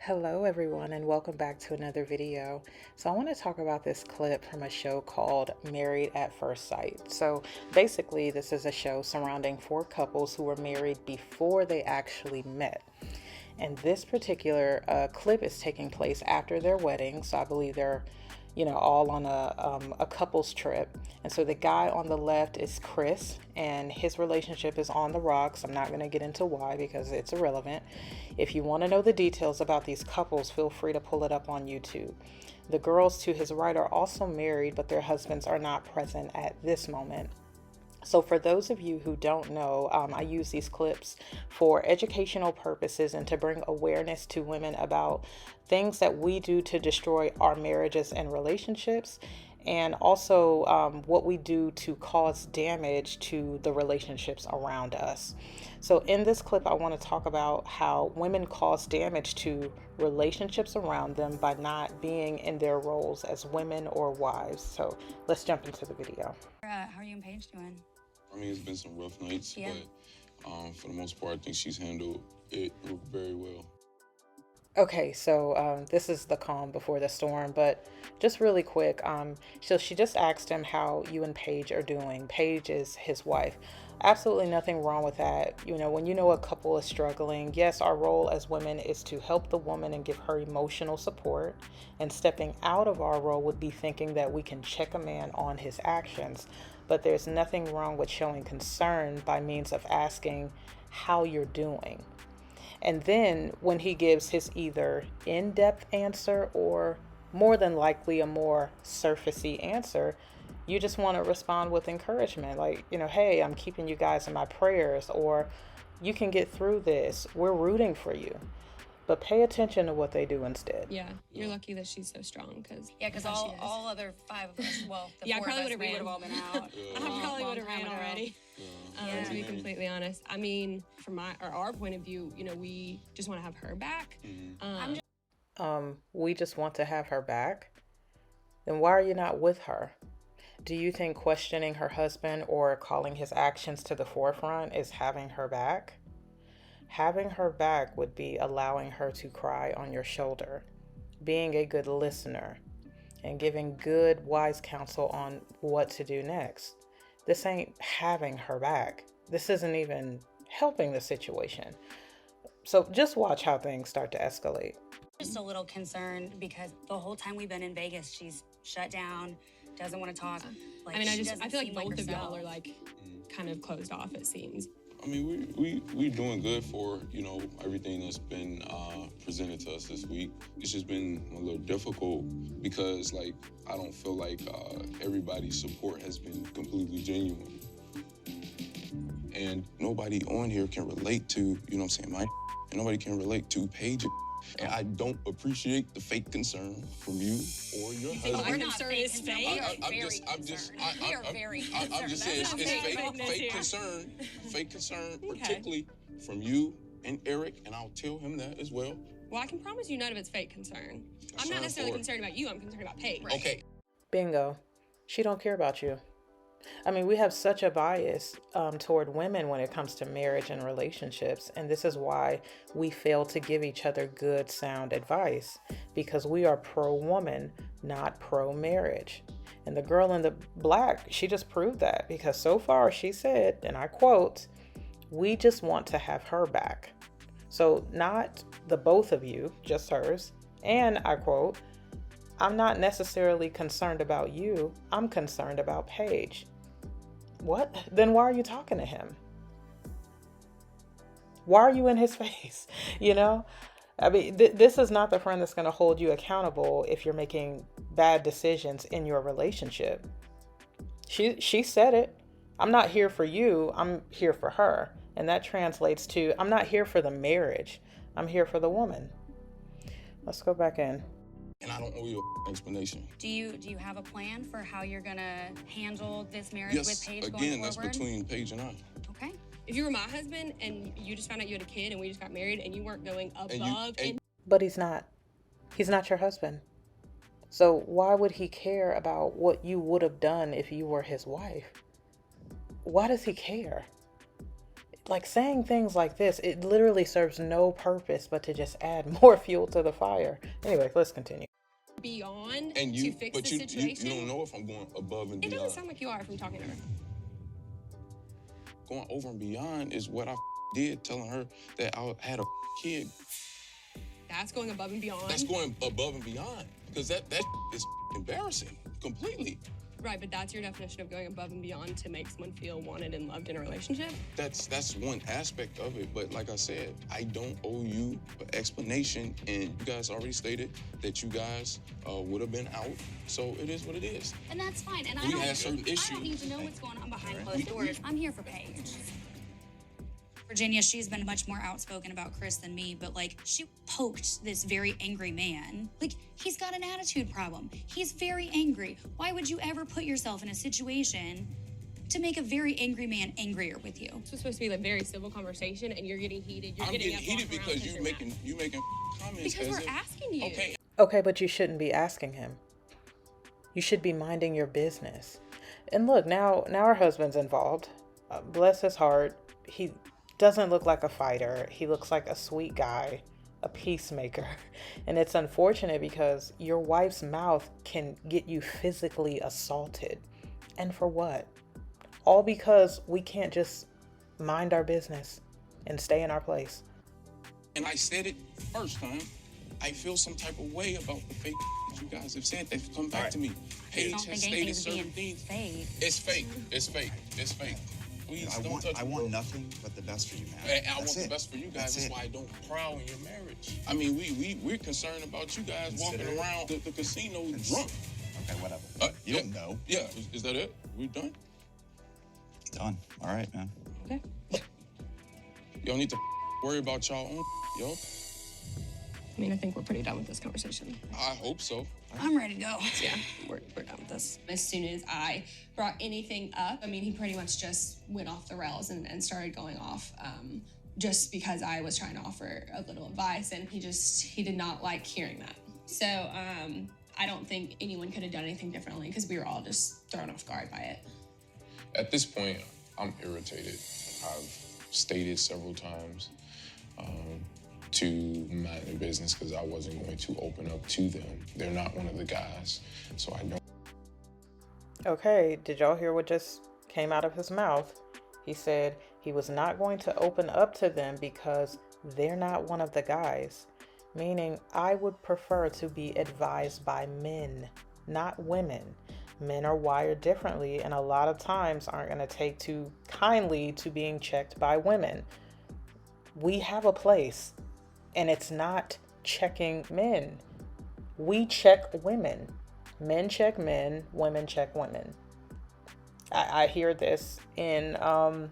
Hello everyone and welcome back to another video. So I want to talk about this clip from a show called Married at First Sight. So basically this is a show surrounding four couples who were married before they actually met. And this particular clip is taking place after their wedding. So I believe they're, all on a couple's trip. And so the guy on the left is Chris, and his relationship is on the rocks. I'm not going to get into why because it's irrelevant. If you want to know the details about these couples, feel free to pull it up on YouTube. The girls to his right are also married, but their husbands are not present at this moment. So for those of you who don't know, I use these clips for educational purposes and to bring awareness to women about things that we do to destroy our marriages and relationships, and also what we do to cause damage to the relationships around us. So in this clip, I want to talk about how women cause damage to relationships around them by not being in their roles as women or wives. So let's jump into the video. How are you and Paige doing? I mean, it's been some rough nights, Yeah. but for the most part, I think she's handled it very well. Okay, so this is the calm before the storm, but just really quick, so she just asked him how you and Paige are doing. Paige is his wife. Absolutely nothing wrong with that. When you know a couple is struggling, yes, our role as women is to help the woman and give her emotional support. And stepping out of our role would be thinking that we can check a man on his actions. But there's nothing wrong with showing concern by means of asking how you're doing. And then when he gives his either in-depth answer or more than likely a more surfacey answer, you just want to respond with encouragement. Like, hey, I'm keeping you guys in my prayers, or you can get through this. We're rooting for you. But pay attention to what they do instead. Yeah, you're lucky that she's so strong, because all other five of us, well, the Yeah, I four of probably us, we would have all been out. I probably would have Long ran time ago. already. Yeah. To be completely honest, I mean, from our point of view, we just want to have her back. We just want to have her back. Then why are you not with her? Do you think questioning her husband or calling his actions to the forefront is having her back? Having her back would be allowing her to cry on your shoulder, being a good listener, and giving good, wise counsel on what to do next. This ain't having her back. This isn't even helping the situation. So just watch how things start to escalate. Just a little concerned because the whole time we've been in Vegas, she's shut down, doesn't want to talk. I mean, she I doesn't feel like seem both of y'all herself. are like kind of closed off, it seems. I mean, we doing good for, everything that's been presented to us this week. It's just been a little difficult because, I don't feel like everybody's support has been completely genuine. And nobody on here can relate to, and nobody can relate to Paige. And I don't appreciate the fake concern from you or your husband. Our concern is fake. We are I'm very just concerned. We are very concerned. I'm just saying That's it's not fake concern. fake concern, Okay. particularly from you and Eric, and I'll tell him that as well. Well, I can promise you none of it's fake concern. I'm Concern not necessarily for- concerned about you. I'm concerned about Paige. Okay. Bingo. She don't care about you. I mean, we have such a bias toward women when it comes to marriage and relationships, and this is why we fail to give each other good, sound advice, because we are pro-woman, not pro-marriage. And the girl in the black, she just proved that, because so far she said, and I quote, "We just want to have her back." So not the both of you, just hers. And I quote, "I'm not necessarily concerned about you. I'm concerned about Paige." What? Then why are you talking to him? Why are you in his face? I mean, this is not the friend that's going to hold you accountable if you're making bad decisions in your relationship. She said it. I'm not here for you. I'm here for her. And that translates to, I'm not here for the marriage. I'm here for the woman. Let's go back in. And I don't owe you an explanation. Do you have a plan for how you're gonna handle this marriage with Yes, Paige again, going that's forward? between Paige and I. Okay. If you were my husband and you just found out you had a kid and we just got married and you weren't going above and- But he's not. He's not your husband. So why would he care about what you would have done if you were his wife? Why does he care? like saying things like this, it literally serves no purpose but to just add more fuel to the fire. Anyway, let's continue. Beyond And to fix the you situation. don't know if I'm going above and It beyond. doesn't sound like you are from talking to her. Going over and beyond is what I did, telling her that I had a kid. That's going above and beyond. That's going above and beyond, because that is embarrassing completely. Right, but that's your definition of going above and beyond to make someone feel wanted and loved in a relationship? That's one aspect of it, but like I said, I don't owe you an explanation, and you guys already stated that you guys would have been out, so it is what it is. And that's fine. And We had certain I issues. don't need to know what's going on behind closed doors. I'm here for Paige. Virginia, she's been much more outspoken about Chris than me, but like she poked this very angry man. Like he's got an attitude problem. He's very angry. Why would you ever put yourself in a situation to make a very angry man angrier with you? This was supposed to be a very civil conversation, and you're getting heated. You're I'm getting getting heated because you making comments. Because as we're if- asking you. Okay. Okay, but you shouldn't be asking him. You should be minding your business. And look, now her husband's involved. Bless his heart. He doesn't look like a fighter. He looks like a sweet guy, a peacemaker. And it's unfortunate because your wife's mouth can get you physically assaulted. And for what? All because we can't just mind our business and stay in our place. And I said it first time. I feel some type of way about the fake that you guys have said. They've come back to me. I Paige don't has think anything's stated being certain things. fake. It's fake. It's fake. It's fake. Please don't touch I me, want bro. nothing but the best for you, man. And I want That's the it. best for you guys. That's That's it. why I don't prowl in your marriage. I mean, we're concerned about you guys walking Consider it. around the casino drunk. Okay, whatever. You yeah. don't know. Yeah, is that it? We done? Done. All right, man. Okay. Y'all need to worry about y'all own, yo. I mean, I think we're pretty done with this conversation. I hope so. I'm ready to go. Yeah, we're done with this. As soon as I brought anything up, I mean, he pretty much just went off the rails and started going off just because I was trying to offer a little advice, and he did not like hearing that. So I don't think anyone could have done anything differently because we were all just thrown off guard by it. At this point, I'm irritated. I've stated several times to mind their business because I wasn't going to open up to them. They're not one of the guys, so I don't. Okay, did y'all hear what just came out of his mouth? He said he was not going to open up to them because they're not one of the guys. Meaning, I would prefer to be advised by men, not women. Men are wired differently and a lot of times aren't going to take too kindly to being checked by women. We have a place, and it's not checking men. We check women. Men check men, women check women. I hear this in a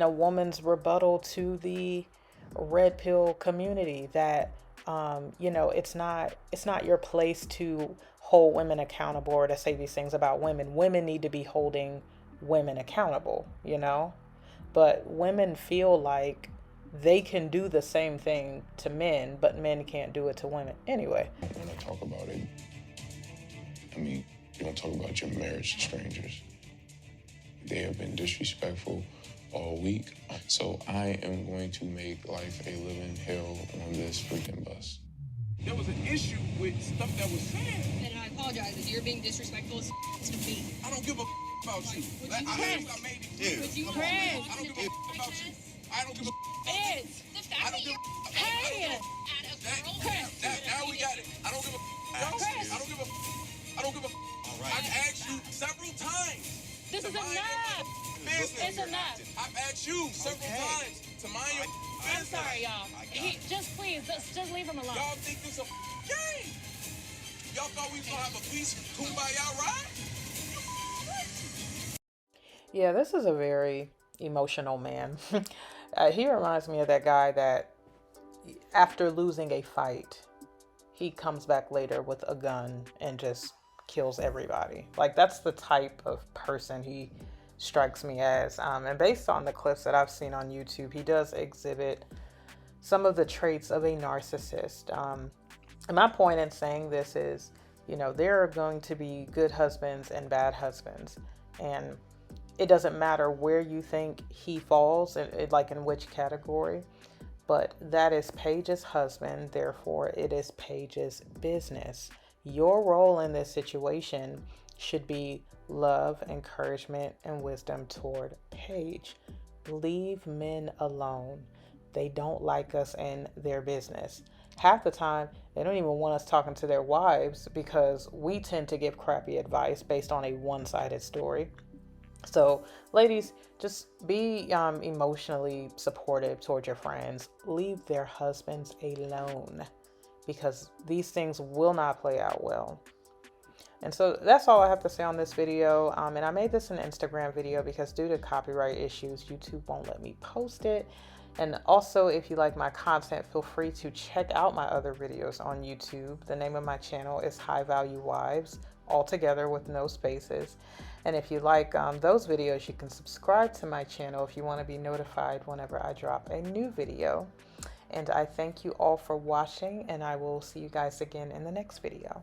woman's rebuttal to the red pill community that it's not your place to hold women accountable or to say these things about women. Women need to be holding women accountable, but women feel like they can do the same thing to men, but men can't do it to women. Anyway. I don't want to talk about it. I mean, you don't talk about your marriage to strangers. They have been disrespectful all week. So I am going to make life a living hell on this freaking bus. There was an issue with stuff that was said. And I apologize if you're being disrespectful to me. I don't give a about you. Would I you made Dude, Would you Come on, Chris? I don't give a about you. I don't give a It's the I fact don't that give you're a hey, Now we got it. I don't give a I don't give a I don't give a All right. I've asked you several times. this to is mind enough. your business. It's enough. I've asked you several Okay. times to mind your I'm business. sorry, y'all. Just please, just leave him alone. Y'all think this a game? Y'all thought we was gonna have a peace kumbaya ride? Yeah, this is a very emotional man. He reminds me of that guy that after losing a fight, he comes back later with a gun and just kills everybody. Like, that's the type of person he strikes me as. And based on the clips that I've seen on YouTube, he does exhibit some of the traits of a narcissist. And my point in saying this is, there are going to be good husbands and bad husbands. And it doesn't matter where you think he falls, like in which category, but that is Paige's husband. Therefore, it is Paige's business. Your role in this situation should be love, encouragement, and wisdom toward Paige. Leave men alone. They don't like us in their business. Half the time, they don't even want us talking to their wives because we tend to give crappy advice based on a one-sided story. So, ladies, just be emotionally supportive towards your friends. Leave their husbands alone because these things will not play out well. And so that's all I have to say on this video. And I made this an Instagram video because due to copyright issues, YouTube won't let me post it. And also, if you like my content, feel free to check out my other videos on YouTube. The name of my channel is High Value Wives, all together with no spaces. And if you like those videos, you can subscribe to my channel if you want to be notified whenever I drop a new video. And I thank you all for watching, and I will see you guys again in the next video.